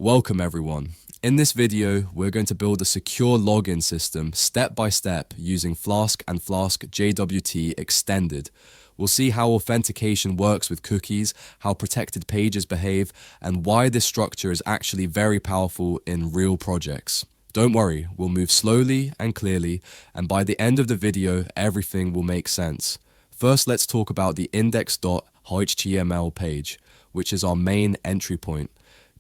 Welcome everyone. In this video, we're going to build a secure login system step by step using Flask and Flask JWT extended. We'll see how authentication works with cookies, how protected pages behave, and why this structure is actually very powerful in real projects. Don't worry, we'll move slowly and clearly, and by the end of the video, everything will make sense. First, let's talk about the index.html page, which is our main entry point.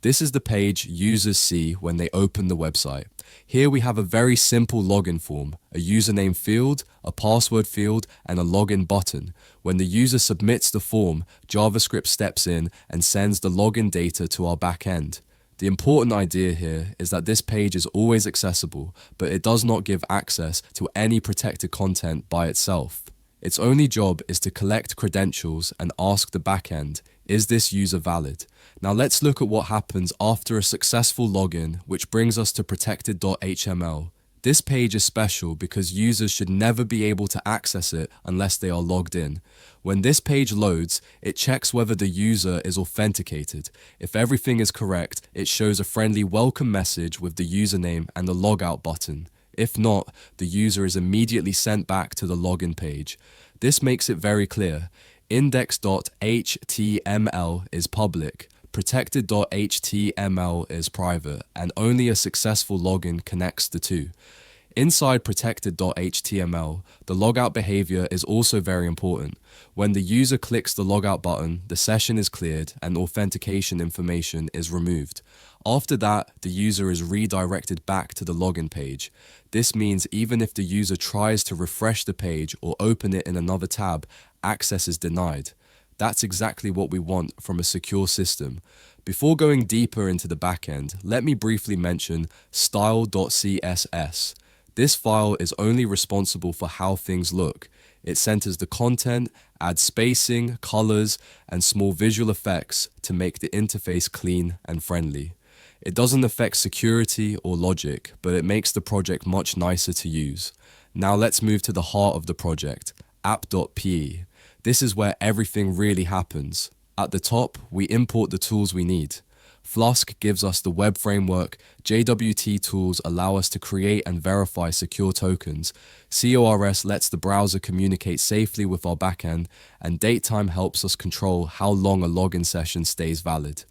This is the page users see when they open the website. Here we have a very simple login form, a username field, a password field, and a login button. When the user submits the form, JavaScript steps in and sends the login data to our backend. The important idea here is that this page is always accessible, but it does not give access to any protected content by itself. Its only job is to collect credentials and ask the backend, is this user valid? Now let's look at what happens after a successful login, which brings us to protected.html. This page is special because users should never be able to access it unless they are logged in. When this page loads, it checks whether the user is authenticated. If everything is correct, it shows a friendly welcome message with the username and the logout button. If not, the user is immediately sent back to the login page. This makes it very clear. Index.html is public, protected.html is private, and only a successful login connects the two. Inside protected.html, the logout behavior is also very important. When the user clicks the logout button, the session is cleared and authentication information is removed. After that, the user is redirected back to the login page. This means even if the user tries to refresh the page or open it in another tab, access is denied. That's exactly what we want from a secure system. Before going deeper into the backend, let me briefly mention style.css. This file is only responsible for how things look. It centers the content, adds spacing, colors, and small visual effects to make the interface clean and friendly. It doesn't affect security or logic, but it makes the project much nicer to use. Now let's move to the heart of the project, app.pe. This is where everything really happens. At the top, we import the tools we need. Flask gives us the web framework, JWT tools allow us to create and verify secure tokens, CORS lets the browser communicate safely with our backend, and datetime helps us control how long a login session stays valid.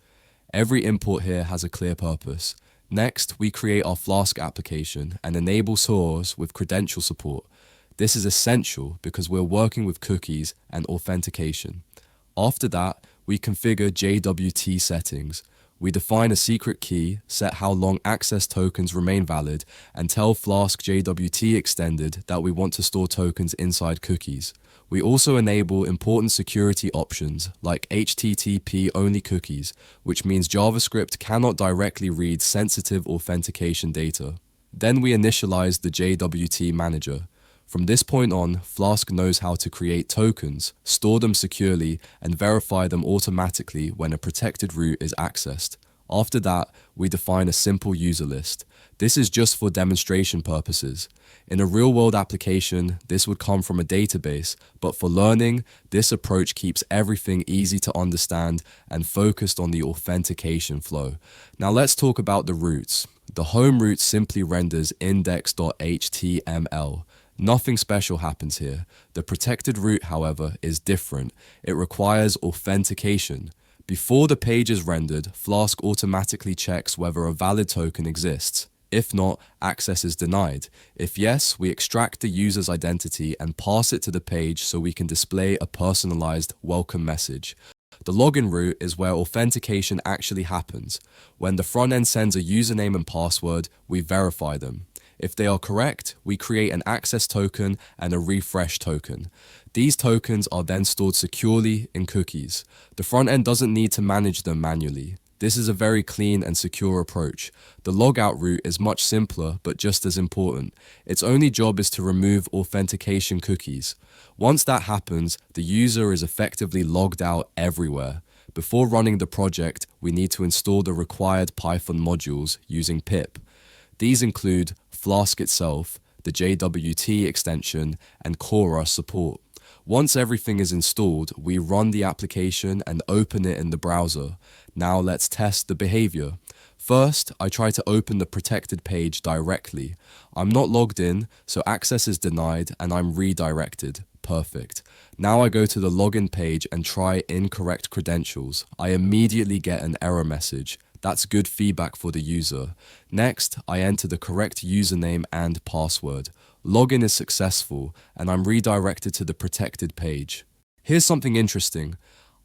Every import here has a clear purpose. Next, we create our Flask application and enable SOARs with credential support. This is essential because we're working with cookies and authentication. After that, we configure JWT settings. We define a secret key, set how long access tokens remain valid, and tell Flask JWT extended that we want to store tokens inside cookies. We also enable important security options like HTTP-only cookies, which means JavaScript cannot directly read sensitive authentication data. Then we initialize the JWT manager. From this point on, Flask knows how to create tokens, store them securely, and verify them automatically when a protected route is accessed. After that, we define a simple user list. This is just for demonstration purposes. In a real-world application, this would come from a database, but for learning, this approach keeps everything easy to understand and focused on the authentication flow. Now let's talk about the routes. The home route simply renders index.html. Nothing special happens here. The protected route, however, is different. It requires authentication. Before the page is rendered, Flask automatically checks whether a valid token exists. If not, access is denied. If yes, we extract the user's identity and pass it to the page so we can display a personalized welcome message. The login route is where authentication actually happens. When the front end sends a username and password, we verify them. If they are correct, we create an access token and a refresh token. These tokens are then stored securely in cookies. The front end doesn't need to manage them manually. This is a very clean and secure approach. The logout route is much simpler, but just as important. Its only job is to remove authentication cookies. Once that happens, the user is effectively logged out everywhere. Before running the project, we need to install the required Python modules using pip. These include Flask itself, the JWT extension, and Chorus support. Once everything is installed, we run the application and open it in the browser. Now let's test the behavior. First, I try to open the protected page directly. I'm not logged in, so access is denied and I'm redirected. Perfect. Now I go to the login page and try incorrect credentials. I immediately get an error message. That's good feedback for the user. Next, I enter the correct username and password. Login is successful and I'm redirected to the protected page. Here's something interesting.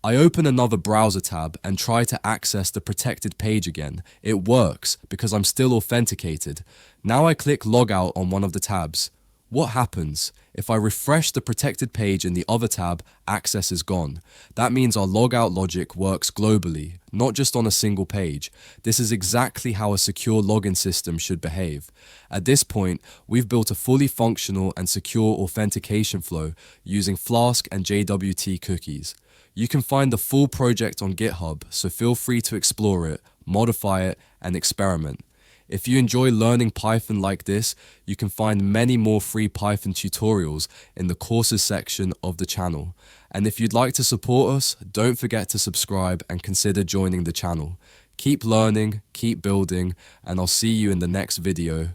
I open another browser tab and try to access the protected page again. It works because I'm still authenticated. Now I click Logout on one of the tabs. What happens? If I refresh the protected page in the other tab, access is gone. That means our logout logic works globally, not just on a single page. This is exactly how a secure login system should behave. At this point, we've built a fully functional and secure authentication flow using Flask and JWT cookies. You can find the full project on GitHub, so feel free to explore it, modify it, and experiment. If you enjoy learning Python like this, you can find many more free Python tutorials in the courses section of the channel. And if you'd like to support us, don't forget to subscribe and consider joining the channel. Keep learning, keep building, and I'll see you in the next video.